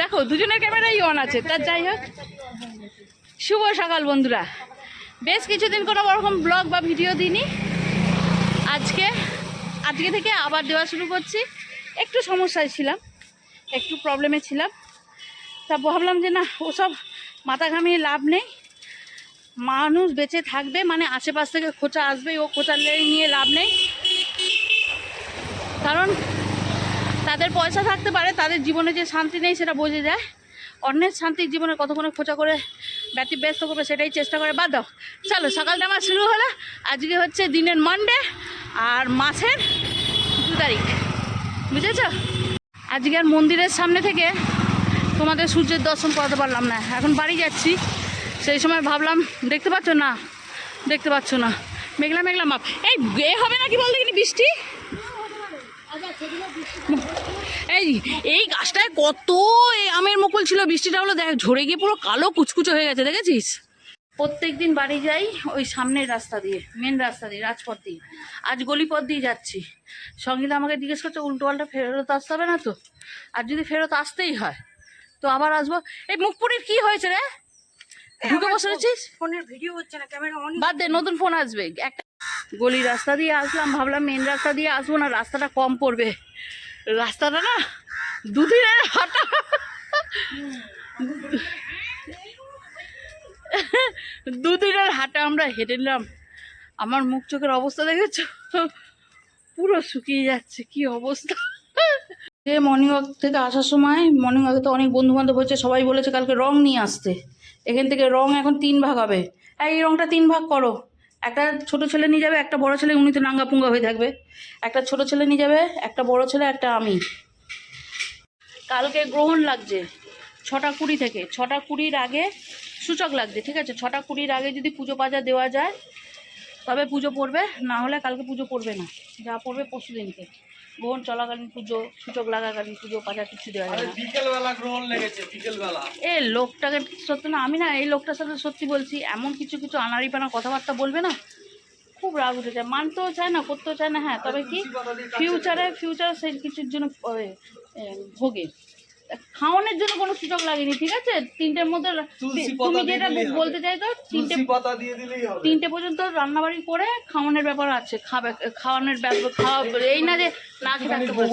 দেখো দুজনের ক্যামেরাই অন আছে। তার যাই হোক, শুভ সকাল বন্ধুরা। বেশ কিছুদিন কোনো ওরকম ব্লগ বা ভিডিও দিইনি। আজকে থেকে আবার দেওয়া শুরু করছি। একটু সমস্যায় ছিলাম, একটু প্রবলেমে ছিলাম। তা ভাবলাম যে না, ওসব মাথা ঘামিয়ে লাভ নেই। মানুষ বেঁচে থাকবে মানে আশেপাশ থেকে খোঁচা আসবে, ও খোঁচা নিয়ে লাভ নেই। কারণ তাদের পয়সা থাকতে পারে, তাদের জীবনে যে শান্তি নেই সেটা বোঝা যায়। অন্যের শান্তির জীবনে কতক্ষণে খোঁচা করে ব্যতিব্যস্ত করবে সেটাই চেষ্টা করে। বাদ দাও, চলো সকালটা আমার শুরু হলো। আজকে হচ্ছে দিনের মানডে আর মাসের 2 তারিখ, বুঝেছ? আজকে আর মন্দিরের সামনে থেকে তোমাদের সূর্যের দর্শন করাতে পারলাম না। এখন বাড়ি যাচ্ছি, সেই সময় ভাবলাম দেখতে পাচ্ছ না, দেখতে পাচ্ছ না, মেঘলা মেঘলা মাপ। এই হবে না কি বল দেখিনি বৃষ্টি? এই গাছটায় কত আমের মুকুল ছিল, বৃষ্টিটা হলো দেখ ঝরে গিয়ে পুরো কালো কুচকুচো হয়ে গেছে, দেখেছিস? প্রত্যেক দিন বাড়ি যাই ওই সামনের রাস্তা দিয়ে, মেন রাস্তা দিয়ে, রাজপথ দিয়ে। আজ গলিপথ দিয়ে যাচ্ছি। সঙ্গীতা আমাকে জিজ্ঞেস করছে উল্টো পাল্টা ফেরত আসতে হবে না তো? আর যদি ফেরত আসতেই হয় তো আবার আসবো। এই মুখপুরির কি হয়েছে রে? ঢুকে বসে রয়েছিস, ফোনের ভিডিও হচ্ছে না, ক্যামেরা অন। বাদ দে, নতুন ফোন আসবে। একটা গলি রাস্তা দিয়ে আসলাম, ভাবলাম মেন রাস্তা দিয়ে আসবো না, রাস্তাটা কম পড়বে। রাস্তাটা না দুদিনের হাঁটা, দুদিনের হাঁটা আমরা হেঁটে নিলাম। আমার মুখ চোখের অবস্থা দেখেছো, পুরো শুকিয়ে যাচ্ছে, কি অবস্থা। যে মর্নিং ওয়াক থেকে আসার সময়, মর্নিং ওয়াকে তো অনেক বন্ধু বান্ধব হচ্ছে, সবাই বলেছে কালকে রং নিয়ে আসতে। এখান থেকে রং এখন 3 ভাগ হবে। এই রংটা 3 ভাগ করো। একটা ছোট ছেলে নিয়ে যাবে, একটা বড় ছেলে, উনি তো নাঙ্গা পুঙ্গা হয়ে থাকবে। একটা ছোট ছেলে নিয়ে যাবে, একটা বড় ছেলে, একটা আমি। কালকে গ্রহণ লাগছে 6টা 20 থেকে। 6টা 20-র আগে সূচক লাগছে, ঠিক আছে? 6টা 20-র আগে যদি পুজো পাজা দেওয়া যায় তবে পুজো পড়বে, না হলে কালকে পুজো পড়বে না। যা পড়বে পরশু দিনকে। গ্রহণ চলাকালীন পুজো, সূচক লাগাকালীন পুজো পাজা কিছু দেওয়া যায় না। বিকেলবেলা গ্রহণ লেগেছে, বিকেলবেলা। লোকটাকে সত্যি না, আমি না এই লোকটার সাথে সত্যি বলছি, এমন কিছু আনাড়িপানা কথাবার্তা বলবে না, খুব রাগ উঠে যায়। মানতেও চায় না, করতেও চায় না। হ্যাঁ, তবে কি ফিউচারে সেই কিছুর জন্য ভোগে। খাওয়ানোর জন্য কোনো সুযোগ লাগেনি, ঠিক আছে? 3টের মধ্যে তুমি যেটা বলতে চাইতো, 3টে পর্যন্ত রান্নাবাড়ি করে খাওয়ানোর ব্যাপার আছে। খাওয়ানোর ব্যাপার এই না যে না খেয়ে থাকতে বলছি।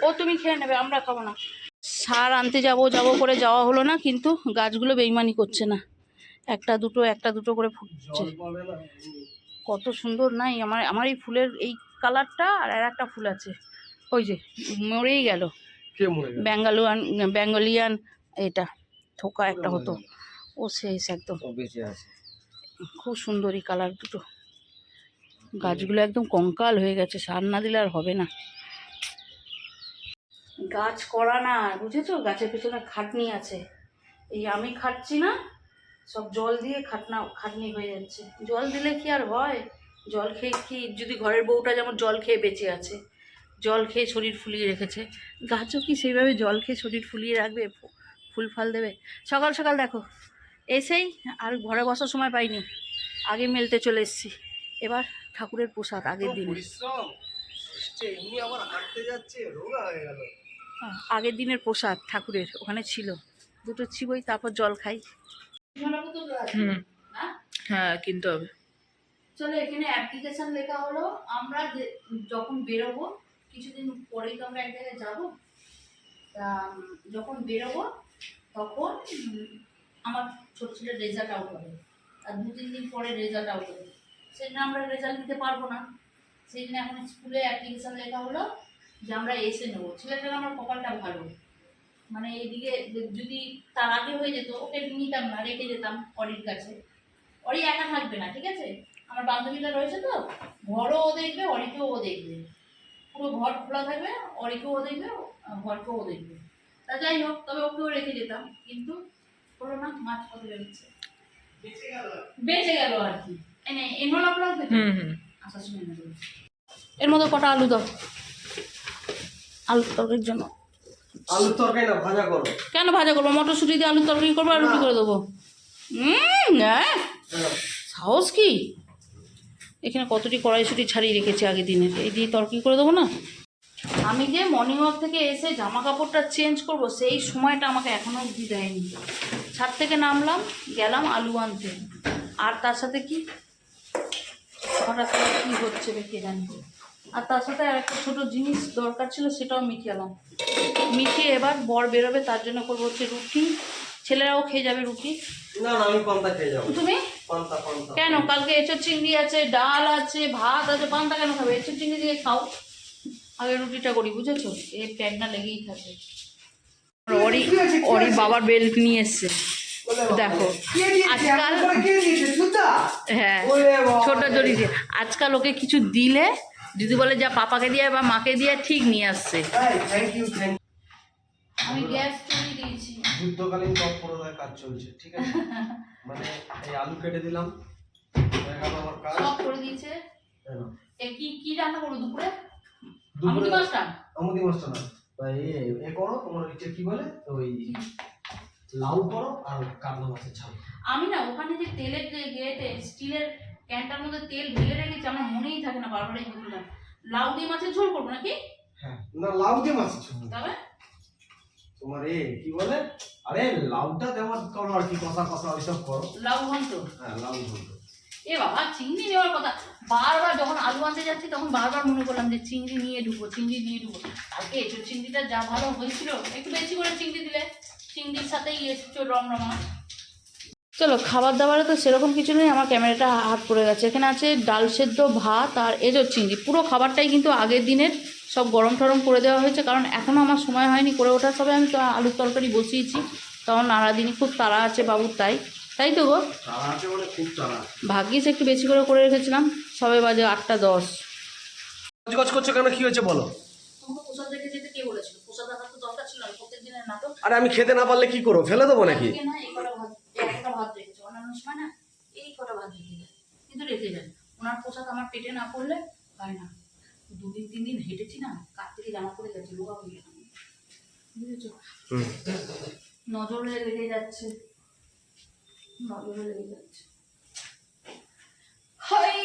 ও তুমি খেয়ে নেবে, আমরা খাবো না। সার আনতে যাবো করে যাওয়া হলো না, কিন্তু গাছগুলো বেইমানি করছে না, একটা দুটো করে ফুটছে। কত সুন্দর নাই আমার এই ফুলের এই কালারটা। আর একটা ফুল আছে, ওই যে মরেই গেল, বেঙ্গলিয়ান, এটা থোকা একটা হতো, ও শেষ একদম। খুব সুন্দর এই কালার দুটো। গাছগুলো একদম কঙ্কাল হয়ে গেছে, সার না দিলে আর হবে না। গাছ করা না, বুঝেছো? গাছের পেছনে খাটনি আছে। এই আমি খাটছি না, সব জল দিয়ে খাটনি হয়ে যাচ্ছে। জল দিলে কি আর হয়? জল খেয়ে কি, যদি ঘরের বউটা যেমন জল খেয়ে বেঁচে আছে, জল খেয়ে শরীর ফুলিয়ে রেখেছে, গাছও কি সেইভাবে জল খেয়ে শরীর ফুলিয়ে রাখবে, ফুল ফল দেবে? সকাল সকাল দেখো এসেই আর ঘরে বসার সময় পাইনি, আগে মেলতে চলে এসেছি। এবার ঠাকুরের প্রসাদ আগের দিনের প্রসাদ ঠাকুরের ওখানে ছিল, দুটো ছিবই, তারপর জল খাই। হ্যাঁ, কিনতে হবে। চলো, এখানে অ্যাপ্লিকেশন লেখা হলো। আমরা যখন বেরোবো, কিছুদিন পরেই তো আমরা এক জায়গায় যাবো, তা যখন বেরোবো তখন আমার ছোট ছোট রেজাল্ট আউট হবে, আর 2-3 দিন পরে রেজাল্ট আউট হবে। সেদিন আমরা রেজাল্ট দিতে পারবো না। সেই দিন এখন স্কুলে অ্যাপ্লিকেশন লেখা হলো যে আমরা এসে নেবো। ছেলেটার আমার কপালটা ভালো, মানে এইদিকে যদি তার আগে হয়ে যেত, ওকে নিতাম না, রেখে যেতাম অরির কাছে। অরি একা থাকবে না, ঠিক আছে? আমার বান্ধবীরা রয়েছে তো, ঘরও ও দেখবে, অরিকেও ও দেখবে, পুরো ঘর খোলা থাকবে, অরিকেও ও দেখবে, ঘরকেও ও দেখবে। তা যাই হোক, তবে ওকেও রেখে যেতাম, কিন্তু হলো না, মাছ কত বেরোচ্ছে, বেঁচে গেল আর কি। আসার সময় এর মধ্যে কটা আলু দাও, আলুর তরকারির জন্য। আলুর তরকারি না, ভাজা করো। কেন ভাজা করবো? মটরশুঁটি দিয়ে আলুর তরকারি করবো আর রুটি করে দেবো। সাহস কি! এখানে কতটি কড়াইশুঁটি ছাড়িয়ে রেখেছি আগের দিনের, এই দিয়ে তরকারি করে দেবো না? আমি যে মর্নিং ওয়াক থেকে এসে জামা কাপড়টা চেঞ্জ করব সেই সময়টা আমাকে এখনো অবধি দেয়নি। ছাদ থেকে নামলাম, গেলাম আলু আনতে, আর তার সাথে কি হঠাৎ করে কী হচ্ছে কে জানি, আর তার সাথে আর একটা ছোটো জিনিস দরকার ছিল সেটাও মিটিয়ালাম। মিটিয়ে এবার বর বেরোবে, তার জন্য করবো হচ্ছে রুটি। ছেলেরাও খেয়ে যাবে রুটি। না না, আমি পান্তা খেয়ে যাবো। তুমি পান্তা পান্তা কেন? কালকে এঁচোড় চিংড়ি আছে, ডাল আছে, ভাত আছে, পান্তা কেন খাবে? এঁচোড় চিংড়ি দিয়ে খাও। আগে রুটিটা করি, বুঝেছো? এই প্যাকটা লেগেই থাকে। ওরই বাবার বেল্ট নিয়ে এসছে, দেখো আজকাল। হ্যাঁ, ছোট জড়ি দিয়ে আজকাল ওকে কিছু দিলে যদি বলে যা পাপাকে দিয়ে বা মাকে দিয়ে, ঠিক নিয়ে আসছে। আমি গ্যাস চলে দিয়েছি। যুদ্ধকালীন তৎপরতায় কাজ চলছে, ঠিক আছে? মানে এই আলু কেটে দিলাম, আমার কাজ সব করে দিয়েছে। কি কি রান্না করবো দুপুরে? দুপুরে মাছটা, আমুদি মাছটা না, এ করো, তোমার নিচে কি বলে ওই লাউ করো আর কাতলা মাছের ঝাল। আমি না ওখানে যে তেলের যে গেটে স্টিলের ক্যানটার মধ্যে তেল ঢেলে রেখেছি, আমার মনেই থাকে না বারবার এই বললাম। লাউ দিয়ে মাছের ঝোল করবো নাকি? হ্যাঁ, না লাউ দিয়ে মাছের ঝোল। তবে তোমার কি বলে, আরে লাউটা দেওয়ার করো আর কি, কষা কষা ওইসব করো। লাউ ঘন্ট। হ্যাঁ, লাউ ঘন্ট। এ বাবা, চিংড়ি নেওয়ার কথা বারবার যখন আলু আনতে যাচ্ছি তখন বারবার মনে করলাম যে চিংড়ি নিয়ে ঢুকবো, চিংড়ি নিয়ে ঢুকবো। কালকে এঁচোড় চিংড়িটা যা ভালো হয়েছিল, একটু বেশি করে চিংড়ি দিলে, চিংড়ির সাথেই এঁচোড় রমরমা। চলো, খাবার দাবারে তো সেরকম কিছু নেই, আমার ক্যামেরাটা হাত পড়ে গেছে। এখানে আছে ডাল সেদ্ধ, ভাত আর এঁচোড় চিংড়ি। পুরো খাবারটাই কিন্তু আগের দিনের, সব গরম টরম করে দেওয়া হয়েছে, কারণ এখনও আমার সময় হয়নি করে ওঠার। সবে আমি তো আলুর তরকারি বসিয়েছি, তখন নাড়াদিনই খুব তাড়া আছে বাবুর, তাই তো গো? ভাগ্যিস একটু বেশি করে রেখেছিলাম। সবে বাজে 8:10। কাজ করছো কেন, কি হয়েছে বলো? তোমাকে প্রসাদ রেখে যেতে কে বলেছিল? প্রসাদ রাখার তো দরকার ছিল না, প্রত্যেক দিনের নাটক। আরে আমি খেতে না পারলে কি করবো, ফেলে দেবো নাকি? না, এই কটা ভাত রেখেছে, অন্যান্য সময় না এই কটা ভাত রেখে যায়, কিন্তু রেখে যায়। ওনার প্রসাদ আমার পেটে না পড়লে হয় না। 2 দিন 3 দিন হেঁটেছি না, কার থেকে জামা পড়ে যাচ্ছে, রোগা হয়ে গেলাম, বুঝেছো? নজরে লেগে যাচ্ছে, নজরে লেগে যাচ্ছে। হাই,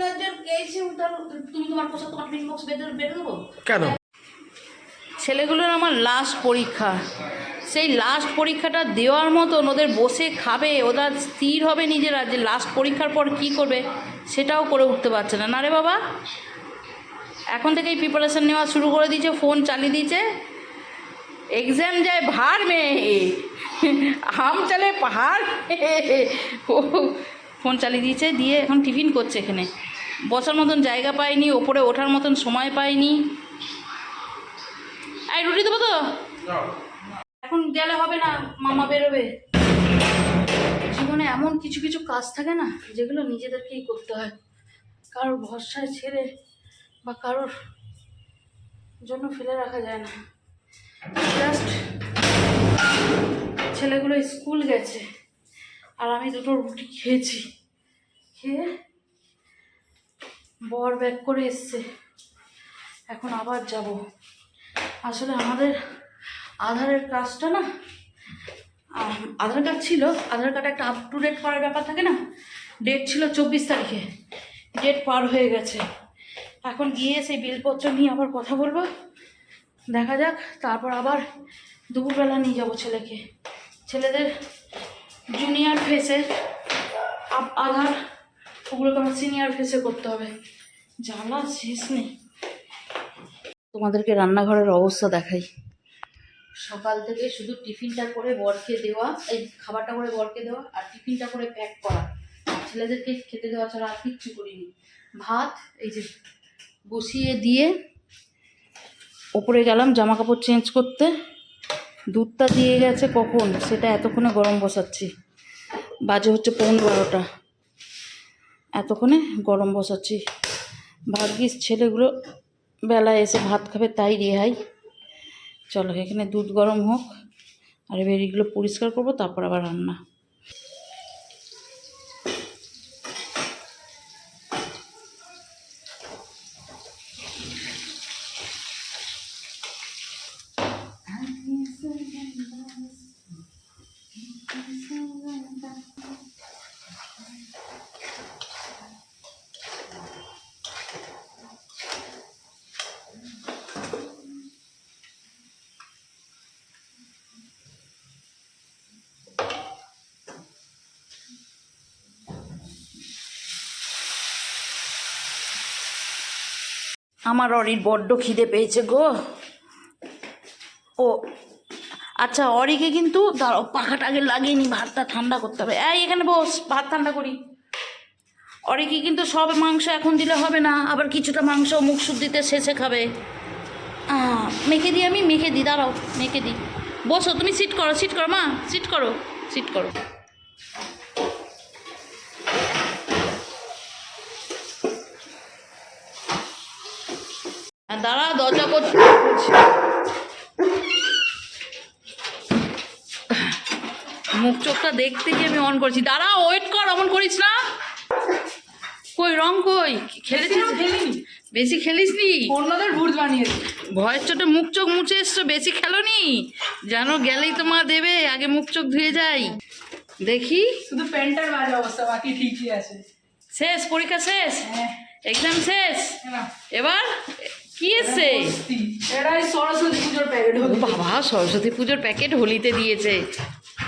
নজর গেছে উতার। তুমি তোমার প্রসাদ তোমার টিফিন বক্স বের দেবো কেন? ছেলেগুলোর আমার লাস্ট পরীক্ষা, সেই লাস্ট পরীক্ষাটা দেওয়ার মতন ওদের বসে খাবে, ওরা স্থির হবে নিজেরা যে লাস্ট পরীক্ষার পর কি করবে, সেটাও করে উঠতে পারছে না। না রে বাবা, এখন থেকেই প্রিপারেশান নেওয়া শুরু করে দিয়েছে, ফোন চালিয়ে দিয়েছে। এক্সাম যায় ভার মে, হাম চলে পাহাড়। ও ফোন চালিয়ে দিয়েছে, দিয়ে এখন টিফিন করছে। এখানে বসার মতন জায়গা পায়নি, ওপরে ওঠার মতন সময় পায়নি। এই রুটি দেবো তো? এখন গেলে হবে না, মামা বেরোবে। জীবনে এমন কিছু কিছু কাজ থাকে না যেগুলো নিজেদেরকেই করতে হয়, কারোর ভরসায় ছেড়ে বা কারোর জন্য ফেলে রাখা যায় না। জাস্ট ছেলেগুলো স্কুল গেছে আর আমি 2টো রুটি খেয়েছি, খেয়ে বর ব্যাক করে এসছে। এখন আবার যাব। আসলে আমাদের আধারের কাজটা না, আধার কার্ড ছিল, আধার কার্ড একটা আপ টু ডেট করার ব্যাপার থাকে না, ডেট ছিল 24 তারিখে, ডেট পার হয়ে গেছে। এখন গিয়ে সেই বিলপত্র নিয়ে আবার কথা বলবো, দেখা যাক। তারপর আবার দুপুরবেলা নিয়ে যাব ছেলেকে, ছেলেদের জুনিয়র ফেসের আধার, ওগুলোকে আমার সিনিয়র ফেসে করতে হবে। জ্বালা শেষ নেই। তোমাদেরকে রান্নাঘরের অবস্থা দেখাই। সকাল থেকে শুধু টিফিনটা করে বরকে দেওয়া, এই খাবারটা করে বরকে দেওয়া আর টিফিনটা করে প্যাক করা, ছেলেদেরকে খেতে দেওয়া ছাড়া আর কিচ্ছু করিনি। ভাত এই যে বসিয়ে দিয়ে ওপরে গেলাম জামা কাপড় চেঞ্জ করতে। দুধটা দিয়ে গেছে কখন, সেটা এতক্ষণে গরম বসাচ্ছি। বাজে হচ্ছে 11:15, এতক্ষণে গরম বসাচ্ছি। ভাগ্যিস ছেলেগুলো বেলায় এসে ভাত খাবে, তাই রেহাই। চলো, এখানে দুধ গরম হোক আর এবার এগুলো পরিষ্কার করবো, তারপর আবার রান্না। আমার অরির বড্ড খিদে পেয়েছে গো। ও আচ্ছা, অরিকে কিন্তু দাঁড়াও, পাখাটা আগে লাগিয়ে নি, ভাতটা ঠান্ডা করতে হবে। এই এখানে বস, ভাত ঠান্ডা করি। অরিকে কিন্তু সব মাংস এখন দিলে হবে না, আবার কিছুটা মাংস মুখ শুদ্ধিতে শেষে খাবে। মেখে দিই, আমি মেখে দিই, দাঁড়াও মেখে দিই। বসো তুমি, সিট করো, সিট করো মা, সিট করো, সিট করো। দাঁড়া, দরজা করছি। মুখ চোখটা দেখতে গিয়ে আমি অন করছি। দাঁড়া, ওয়েট কর, অমন করিস না। কই রং কই? খেলেছিস? বেশি খেলিস নি? অন্যদের ভূত বানিয়েছে। ভয়ের চোটে মুখ চোখ মুছে এসছো, বেশি খেলোনি জানো, গেলেই তো মা দেবে, আগে মুখ চোখ ধুয়ে যাই। দেখি, শুধু প্যান্টার বাজে অবস্থা, বাকি ঠিকই আছে। শেষ পরীক্ষা শেষ, হ্যাঁ, এক্সাম শেষ, না, এবার কি এসছে? এটাই সরস্বতী পুজোর প্যাকেট ও বাবা, সরস্বতী পুজোর প্যাকেট হোলিতে দিয়েছে।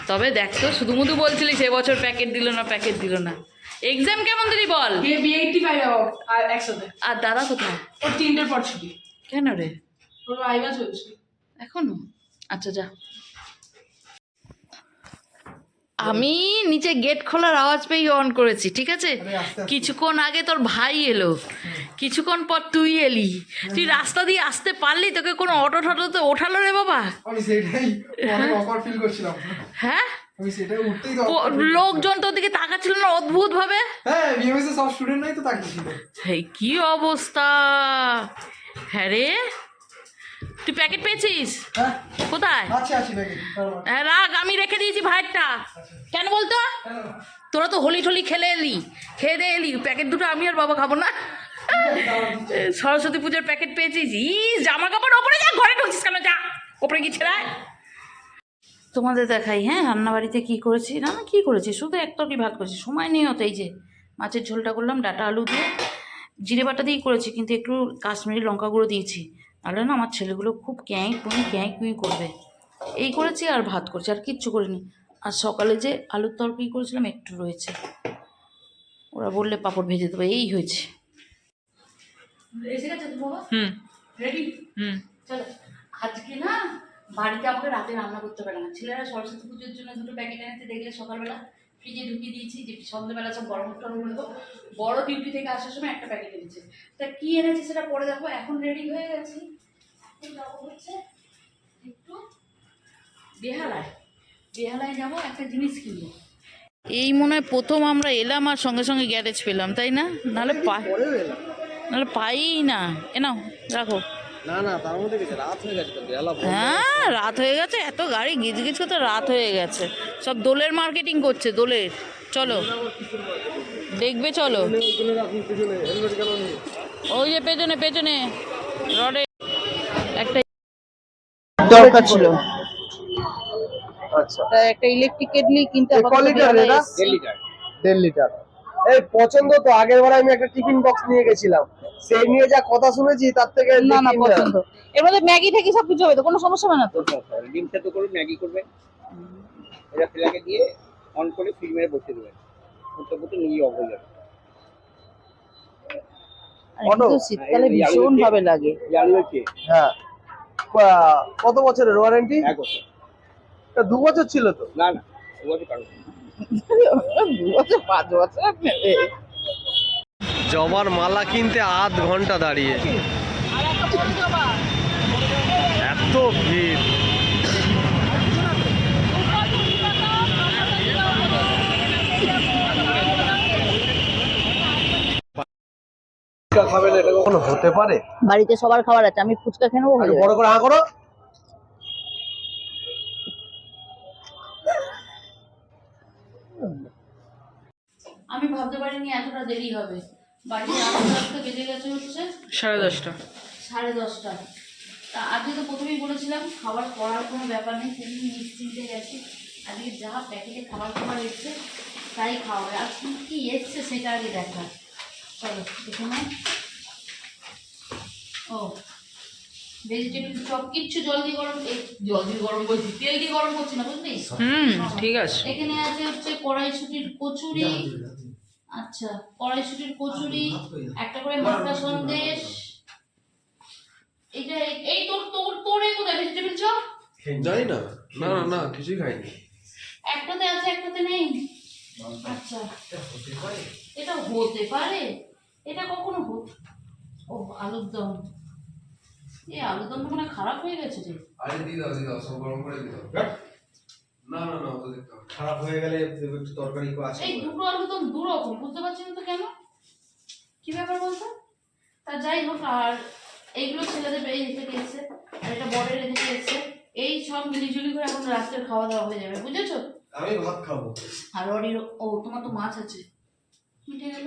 তবে দেখ তো, শুধু মুধু বলছিলিস এবছর প্যাকেট দিল না, প্যাকেট দিল না। এক্সাম কেমন দিলি বল? আর 100-তে। আর দাদা কোথায়? ওর 3টের পর ছুটি। কেন রে? ওর ভাইবা চলছে এখনো? আচ্ছা যা। আমি নিচে গেট খোলার আওয়াজ পেয়ে অন করেছি, ঠিক আছে? কিছুক্ষণ আগে তোর ভাই এলো, কিছুক্ষণ পর তুই এলি। তুই রাস্তা দিয়ে আসতে পারলি? তোকে কোনো অটো ঠটো তো ওঠালো রে বাবা? আমি সেটাই অনেক অকওয়ার্ড ফিল করছিলাম। হ্যাঁ, আমি সেটাই উঠতেই তো লোকজন তোর দিকে তাকাচ্ছিল না অদ্ভুত ভাবে? হ্যাঁ, বিএমএস এর সব স্টুডেন্ট নাই তো তাকিয়েছিল। এই কি অবস্থা! হ্যাঁ রে, তুই প্যাকেট পেয়েছিস? হ্যাঁ, কোথায়? আছি নাকি? হ্যাঁ, রাখ, আমি রেখে দিয়েছি ভাইয়েরটা। কেন বলতো? তোরা তো হোলি ঠলি খেলে এলি, খেয়ে দিয়ে এলি, প্যাকেট দুটো আমি আর বাবা খাবো না। সরস্বতী পুজোর প্যাকেট পেয়েছিস? জামা কাপড় ওপরে যা, ঘরে ঢুকছিস কেন? যা ওপরে গিয়ে ছেড়ে আয়। তোমাদের দেখাই, হ্যাঁ, রান্নাবাড়িতে কী করেছি। না কী করেছি, শুধু এক তরকারি ভাত করেছি, সময় নেই অত। এই যে মাছের ঝোলটা করলাম ডাঁটা আলু দিয়ে, জিরে বাটা দিয়েই করেছি, কিন্তু একটু কাশ্মীরি লঙ্কা গুঁড়ো দিয়েছি, তাহলে না আমার ছেলেগুলো খুব ক্যাঁই কুঁই করবে। এই করেছি আর ভাত করেছি, আর কিচ্ছু করিনি। আর সকালে যে আলুর তরকারি করেছিলাম একটু রয়েছে, ওরা বললে পাঁপড় ভেজে দেবো। এই হয়েছে। এসে গেছে তো বাবা? রেডি? চলো। আজকে না বাড়িতে আমাকে রাতে রান্না করতে পারে না, ছেলেরা সরস্বতী পুজোর জন্য দুটো প্যাকেট এনেতে দেখলে সকালবেলা ফ্রিজে ঢুকিয়ে দিয়েছি, যে সন্ধ্যেবেলা সব গরম টরম করে দেবো। বড় ডিউটি থেকে আসার সময় একটা প্যাকেট এনেছে, তা কি এনেছে সেটা পরে দেখো। এখন রেডি হয়ে গেছি, এখন যাবো হচ্ছে একটু বেহালায় যাবো, একটা জিনিস কিনবো। এই মনে হয় প্রথম আমরা এলাম আর সঙ্গে সঙ্গে গ্যারেজ পেলাম, তাই না? নাহলে পাই না। এ নাও রাখো। না, তার মধ্যে গেছে, রাত হয়ে গেছে তো, বেলা। হ্যাঁ, রাত হয়ে গেছে, এত গাড়ি গিজ গিজ করতে রাত হয়ে গেছে। সব দোলের মার্কেটিং করছে, দোলের। চলো দেখবে, চলো। ওই যে পেছনে পেছনে রডে একটা দরকার ছিল। আচ্ছা, একটা ইলেকট্রিক কেটলি কিনতে হবে। 1.5 লিটার। এই পছন্দ তো, আগের বার আমি একটা টিফিন বক্স নিয়ে গেছিলাম, সেই নিয়ে যা কথা শুনেছি তার থেকে না পছন্দ। এর মধ্যে ম্যাগি থেকে সব কিছু হবে তো, কোনো সমস্যা হবে না তো? ডিম সেদ্ধ করুন, ম্যাগি করবেন, এটা ফ্রিজে দিয়ে অন করে ফ্রিজ মেরে বসিয়ে দেবেন, ফুটতে নিয়ে অফ হয়ে যাবে। শীতকালে ভীষণ ভাবে লাগে। হ্যাঁ, কত বছরের ওয়ারেন্টি? 1 বছর। 2 বছর ছিল তো? না 2 বছর কারণ 5 বছর নেবে। জবার মালা কিনতে আধ ঘন্টা দাঁড়িয়ে, এত ভিড়। খাবেন, এটা কখনো হতে পারে? বাড়িতে সবার খাবার আছে, আমি ফুচকা খেয়ে নেবো। বড় করে করো। আমি ভাবতে পারিনি এতটা দেরি হবে। বাড়িতে আসতে বেজে গেছে হচ্ছে 10:30। 10:30। তা আজকে তো প্রথমেই বলেছিলাম খাবার করার কোনো ব্যাপার নেই, সেদিন নিশ্চিন্তে গেছি। আজকে যা প্যাকেটে খাবার এসছে তাই খাওয়া হবে। আর কী কী এসছে সেটা আগে দেখা। চলো দেখে নাও। ও ভেজিটেবিল চপ, কিচ্ছু জল দিয়ে গরম বলছি, তেল দিয়ে গরম করছি না, বুঝলি? ঠিক আছে। এখানে আছে হচ্ছে কড়াইশুটির কচুরি। আচ্ছা, কড়াইশুটির কচুরি, একটা করে মাখা সন্দেশ, এইটা এই তোর তোর তোর এই কোথায় ভেজিটেবল চপ? জানি না, না না না কিছুই খাইনি। একটাতে আছে একটাতে নেই। আচ্ছা এটা হতে পারে, এটা কখনো ও আলুর দম, এই আলুর দমটা মনে হয় খারাপ হয়ে গেছে রে। আরে দিয়ে দাও সব গরম করে দিয়ে দাও। না না না ওটা দেখতে হবে। খারাপ হয়ে গেলে একটু তরকারি আছে। এই দুটো আলুর দম দু রকম, বুঝতে পারছি না তো কেন, কি ব্যাপার বলতো? তা যাই হোক, আর এইগুলো ছেলেদের এই থেকে এসছে, আর এটা বড়ের এদিকে এসছে, এই সব মিলিজুলি করে এখন রাত্রের খাওয়া দাওয়া হয়ে যাবে, বুঝেছো? আমি ভাত খাবো। আর ও তোমার তো মাছ আছে, মিটে গেল।